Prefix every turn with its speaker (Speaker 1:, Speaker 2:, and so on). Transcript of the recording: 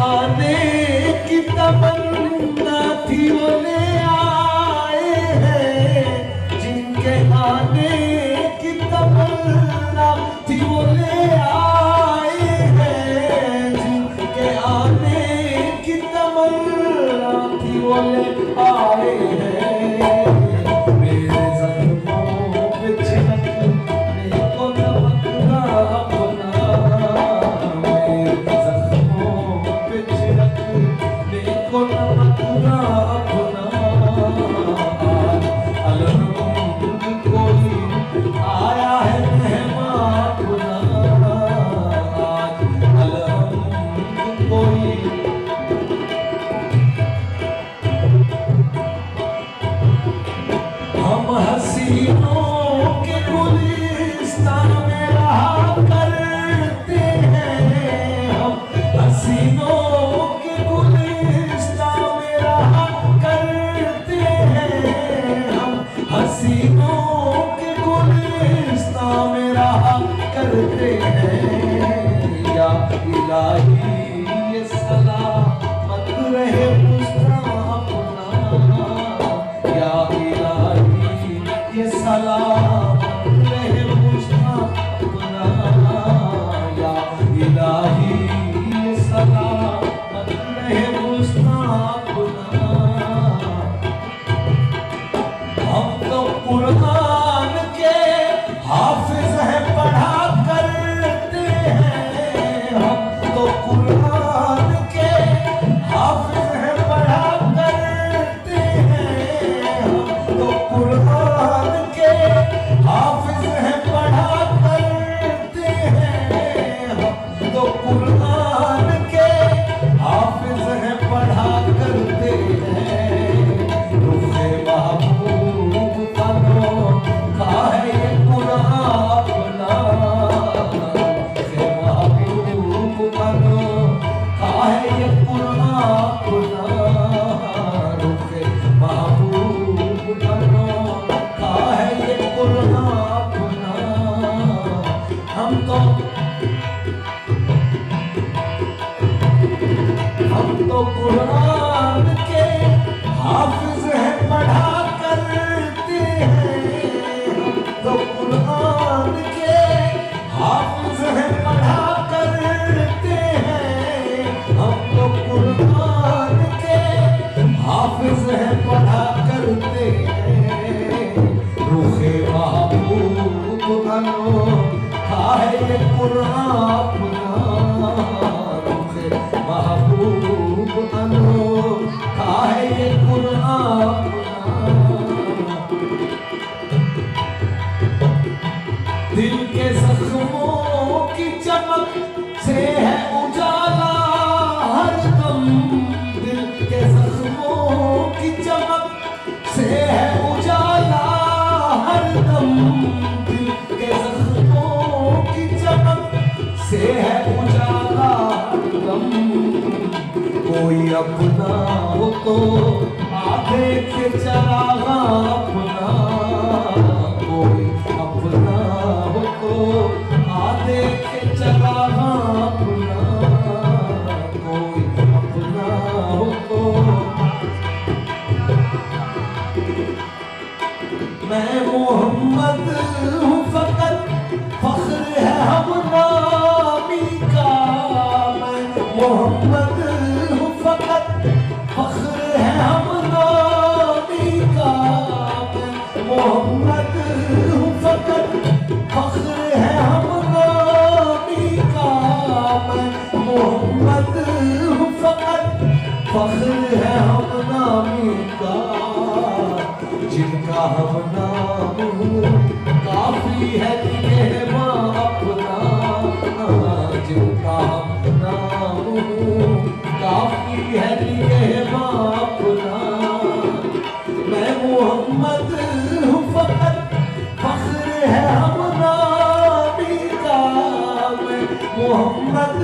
Speaker 1: आने की तमन्ना थी वो ले आए हैं, जिनके आने की तमन्ना थी वो ले आए हैं, जिनके आने की तमन्ना थी वो ले आए हैं। मेरे ज़ख्मों पे छिड़कने को नमक ना अपना, मेरे ज़ख्मों पे छिड़कने को नमक ना अपना। अलहम्द कोई आया है मेहमान अपना, आज अलहम्द कोई हम हसीनों के गुलिस्तान में रहा करते हैं, हम हसीनों के गुलिस्तान में रहा करते हैं, हम हसीनों के गुलिस्तान में रहा करते हैं। या इलाही ये सलामत रहे मुस्तफा अपना, या इलाही ये सलामत रहे मुस्तफा अपना, या इलाही ये सलामत रहे मुस्तफा अपना। हम तो कुरान के हाफिज हैं पढ़ा करते हैं, हम तो कुरान के हाफिज हैं पढ़ा करते हैं, हम तो कुरान के हाफिज हैं पढ़ा करते हैं, हम तो कुरान के हाफिज हैं पढ़ा करते हैं। रुखे महबूब का है ये कुरान अपना, रुखे महबूब का है ये कुरान अपना, रुखे महबूब का है ये कुरान अपना। हम तो कुरान के हाफिज हैं पढ़ा करते हैं, हम तो कुरान के हाफिज हैं पढ़ा करते हैं, हम तो कुरान के हाफिज हैं पढ़ा करते हैं। रुखे महबूब का है ये कुरान अपना, रुखे महबूब का है ये कुरान अपना। दिल के जख्मों की चमक से है उजाला हरदम, दिल के जख्मों की चमक से है उजाला हरदम, दिल के जख्मों की चमक से है उजाला हरदम। कोई अपना हो तो आगे के चरागा अपना, कोई अपना हो तो आगे के चरागा अपना, कोई अपना हो तो। मैं मोहम्मद हूँ फकत फख्र है हम नामी का, मैं मोहम्मद हूँ फकत फख्र है हम नामी का, मैं मोहम्मद हूँ फकत फख्र है हम नामी का, मैं मोहम्मद हूँ फकत फख्र है हम नामी का। जिनका हम नाम काफी है निगहबान अपना, जिनका हम नाम काफी है निगहबान अपना। मैं मोहम्मद हूँ फकत फख्र है हम नामी का, मैं मोहम्मद